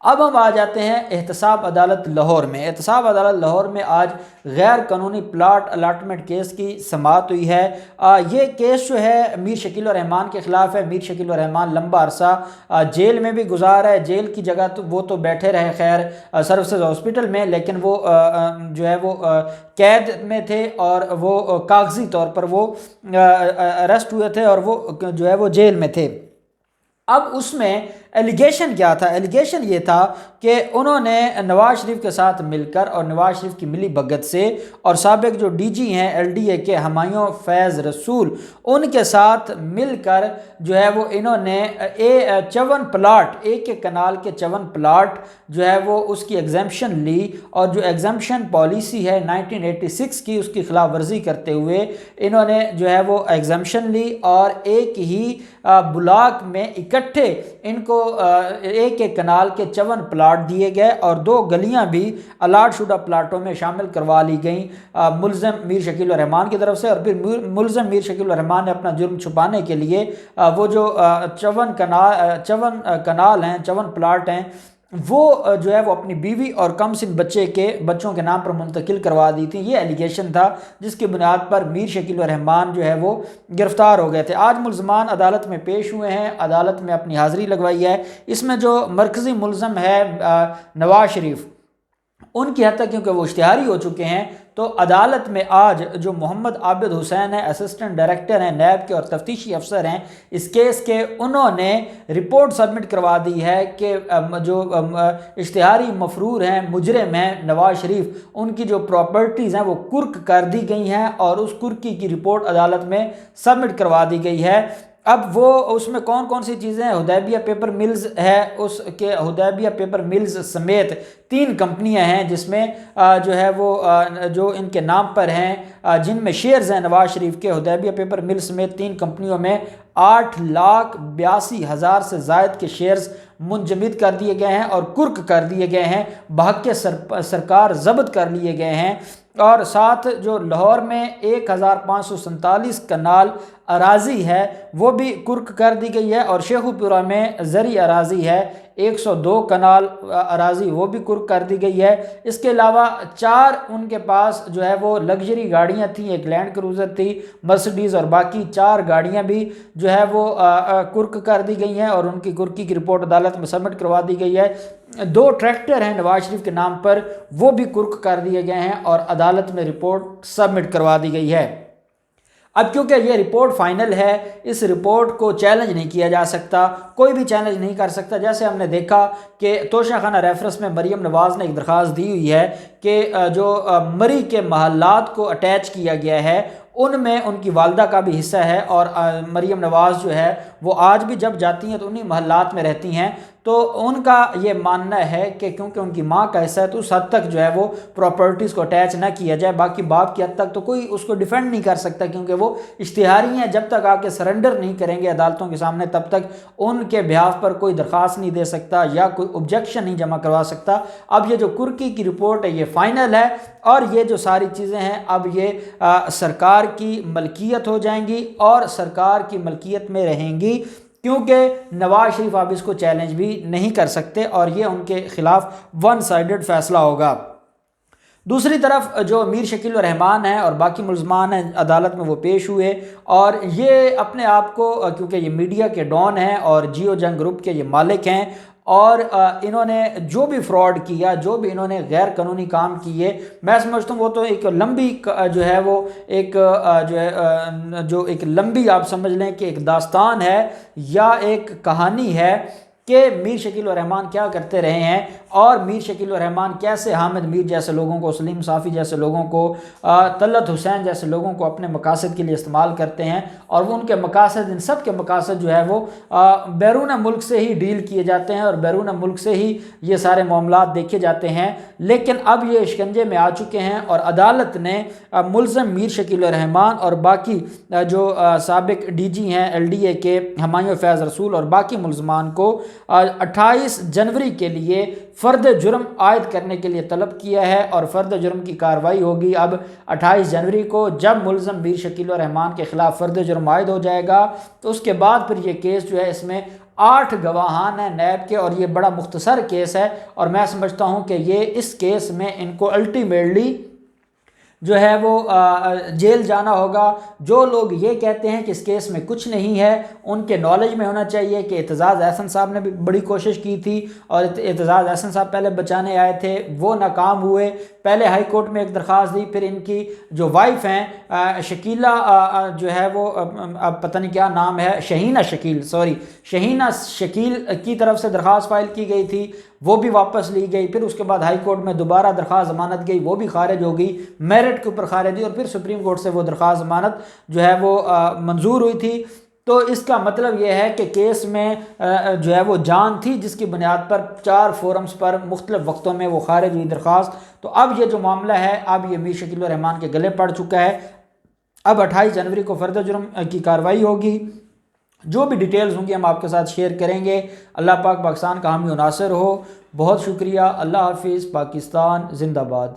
اب ہم آ جاتے ہیں احتساب عدالت لاہور میں۔ احتساب عدالت لاہور میں آج غیر قانونی پلاٹ الاٹمنٹ کیس کی سماعت ہوئی ہے۔ یہ کیس جو ہے میر شکیل الرحمان کے خلاف ہے۔ میر شکیل الرحمان لمبا عرصہ جیل میں بھی گزارا ہے، جیل کی جگہ تو وہ تو بیٹھے رہے خیر سروسز ہاسپٹل میں، لیکن وہ جو ہے وہ قید میں تھے اور وہ کاغذی طور پر وہ اریسٹ ہوئے تھے اور وہ جو ہے وہ جیل میں تھے۔ اب اس میں ایلیگیشن کیا تھا؟ ایلیگیشن یہ تھا کہ انہوں نے نواز شریف کے ساتھ مل کر اور نواز شریف کی ملی بھگت سے اور سابق جو ڈی جی ہیں ایل ڈی اے کے ہمایوں فیض رسول، ان کے ساتھ مل کر جو ہے وہ انہوں نے 54 پلاٹ، ایک کنال کے 54 پلاٹ جو ہے وہ اس کی ایگزمپشن لی، اور جو ایگزمپشن پالیسی ہے 1986 کی، اس کی خلاف ورزی کرتے ہوئے انہوں نے جو ہے وہ ایگزمپشن لی اور ایک ہی بلاک میں اکٹھے ان کو ایک کنال کے 54 پلاٹ دیے گئے اور 2 گلیاں بھی الاٹ شدہ پلاٹوں میں شامل کروا لی گئیں ملزم میر شکیل الرحمان کی طرف سے۔ اور پھر ملزم میر شکیل الرحمان نے اپنا جرم چھپانے کے لیے وہ جو 54 کنال ہیں، 54 پلاٹ ہیں، وہ جو ہے وہ اپنی بیوی اور کم سن بچوں کے نام پر منتقل کروا دی تھی۔ یہ ایلیگیشن تھا جس کی بنیاد پر میر شکیل الرحمان جو ہے وہ گرفتار ہو گئے تھے۔ آج ملزمان عدالت میں پیش ہوئے ہیں، عدالت میں اپنی حاضری لگوائی ہے۔ اس میں جو مرکزی ملزم ہے نواز شریف، ان کی حد تک کیونکہ وہ اشتہاری ہو چکے ہیں، تو عدالت میں آج جو محمد عابد حسین ہیں، اسسٹنٹ ڈائریکٹر ہیں نیب کے اور تفتیشی افسر ہیں اس کیس کے، انہوں نے رپورٹ سبمٹ کروا دی ہے کہ جو اشتہاری مفرور ہیں، مجرم ہیں نواز شریف، ان کی جو پراپرٹیز ہیں وہ کرک کر دی گئی ہیں اور اس کرکی کی رپورٹ عدالت میں سبمٹ کروا دی گئی ہے۔ اب وہ اس میں کون کون سی چیزیں ہیں؟ حدیبیہ پیپر ملز ہے، اس کے حدیبیہ پیپر ملز سمیت 3 کمپنیاں ہیں جس میں جو ہے وہ جو ان کے نام پر ہیں، جن میں شیئرز ہیں نواز شریف کے۔ حدیبیہ پیپر ملز سمیت 3 کمپنیوں میں 8,82,000 سے زائد کے شیئرز منجمد کر دیے گئے ہیں اور کرک کر دیے گئے ہیں، بحق سرکار ضبط کر لیے گئے ہیں۔ اور ساتھ جو لاہور میں 1,547 کنال اراضی ہے وہ بھی کرک کر دی گئی ہے، اور شیخو پورہ میں زرعی اراضی ہے 102 کنال اراضی وہ بھی کرک کر دی گئی ہے۔ اس کے علاوہ 4 ان کے پاس جو ہے وہ لگژری گاڑیاں تھیں، ایک لینڈ کروزر تھی مرسڈیز، اور باقی 4 گاڑیاں بھی جو ہے وہ کرک کر دی گئی ہیں اور ان کی کرکی کی رپورٹ عدالت میں سبمٹ کروا دی گئی ہے۔ 2 ٹریکٹر ہیں نواز شریف کے نام پر، وہ بھی کرک کر دیے گئے ہیں اور عدالت میں رپورٹ سبمٹ کروا دی گئی ہے۔ اب کیونکہ یہ رپورٹ فائنل ہے، اس رپورٹ کو چیلنج نہیں کیا جا سکتا، کوئی بھی چیلنج نہیں کر سکتا۔ جیسے ہم نے دیکھا کہ توشہ خانہ ریفرنس میں مریم نواز نے ایک درخواست دی ہوئی ہے کہ جو مری کے محلات کو اٹیچ کیا گیا ہے ان میں ان کی والدہ کا بھی حصہ ہے، اور مریم نواز جو ہے وہ آج بھی جب جاتی ہیں تو انہی محلات میں رہتی ہیں، تو ان کا یہ ماننا ہے کہ کیونکہ ان کی ماں کا حصہ ہے تو اس حد تک جو ہے وہ پراپرٹیز کو اٹیچ نہ کیا جائے۔ باقی باپ کی حد تک تو کوئی اس کو ڈیفینڈ نہیں کر سکتا کیونکہ وہ اشتہاری ہیں، جب تک آ کے سرنڈر نہیں کریں گے عدالتوں کے سامنے تب تک ان کے بہاف پر کوئی درخواست نہیں دے سکتا یا کوئی آبجیکشن نہیں جمع کروا سکتا۔ اب یہ جو کرکی کی رپورٹ ہے یہ فائنل ہے، اور یہ جو ساری چیزیں ہیں اب یہ سرکار کی ملکیت ہو جائیں گی اور سرکار کی ملکیت میں رہیں گی، کیونکہ نواز شریف اب اس کو چیلنج بھی نہیں کر سکتے اور یہ ان کے خلاف ون سائیڈڈ فیصلہ ہوگا۔ دوسری طرف جو میر شکیل الرحمان ہیں اور باقی ملزمان ہیں عدالت میں وہ پیش ہوئے، اور یہ اپنے آپ کو کیونکہ یہ میڈیا کے ڈان ہیں اور جیو جنگ گروپ کے یہ مالک ہیں، اور انہوں نے جو بھی فراڈ کیا، جو بھی انہوں نے غیر قانونی کام کیے، میں سمجھتا ہوں وہ تو ایک لمبی جو ہے وہ ایک جو ایک لمبی آپ سمجھ لیں کہ ایک داستان ہے یا ایک کہانی ہے کہ میر شکیل الرحمان کیا کرتے رہے ہیں، اور میر شکیل الرحمان کیسے حامد میر جیسے لوگوں کو، سلیم صافی جیسے لوگوں کو، طلعت حسین جیسے لوگوں کو اپنے مقاصد کے لیے استعمال کرتے ہیں، اور وہ ان کے مقاصد، ان سب کے مقاصد جو ہے وہ بیرون ملک سے ہی ڈیل کیے جاتے ہیں اور بیرون ملک سے ہی یہ سارے معاملات دیکھے جاتے ہیں۔ لیکن اب یہ شکنجے میں آ چکے ہیں اور عدالت نے ملزم میر شکیل الرحمان اور باقی جو سابق ڈی جی ہیں ایل ڈی اے کے ہمایوں فیض رسول اور باقی ملزمان کو 28 جنوری کے لیے فرد جرم عائد کرنے کے لیے طلب کیا ہے، اور فرد جرم کی کارروائی ہوگی اب 28 جنوری کو۔ جب ملزم میر شکیل الرحمان کے خلاف فرد جرم عائد ہو جائے گا تو اس کے بعد پھر یہ کیس جو ہے اس میں 8 گواہان ہیں نیب کے، اور یہ بڑا مختصر کیس ہے، اور میں سمجھتا ہوں کہ یہ اس کیس میں ان کو الٹیمیٹلی جو ہے وہ جیل جانا ہوگا۔ جو لوگ یہ کہتے ہیں کہ اس کیس میں کچھ نہیں ہے، ان کے نالج میں ہونا چاہیے کہ اعتزاز احسن صاحب نے بھی بڑی کوشش کی تھی، اور اعتزاز احسن صاحب پہلے بچانے آئے تھے، وہ ناکام ہوئے۔ پہلے ہائی کورٹ میں ایک درخواست دی، پھر ان کی جو وائف ہیں شکیلہ جو ہے وہ اب پتہ نہیں کیا نام ہے، شہینہ شکیل کی طرف سے درخواست فائل کی گئی تھی، وہ بھی واپس لی گئی۔ پھر اس کے بعد ہائی کورٹ میں دوبارہ درخواست ضمانت گئی، وہ بھی خارج ہو گئی، میرٹ کے اوپر خارج ہوئی، اور پھر سپریم کورٹ سے وہ درخواست ضمانت جو ہے وہ منظور ہوئی تھی۔ تو اس کا مطلب یہ ہے کہ کیس میں جو ہے وہ جان تھی، جس کی بنیاد پر 4 فورمز پر مختلف وقتوں میں وہ خارج ہوئی درخواست۔ تو اب یہ جو معاملہ ہے، اب یہ میر شکیل الرحمان کے گلے پڑ چکا ہے۔ اب 28 جنوری کو فرد جرم کی کارروائی ہوگی، جو بھی ڈیٹیلز ہوں گی ہم آپ کے ساتھ شیئر کریں گے۔ اللہ پاک پاکستان کا حامی و ناصر ہو۔ بہت شکریہ۔ اللہ حافظ۔ پاکستان زندہ باد۔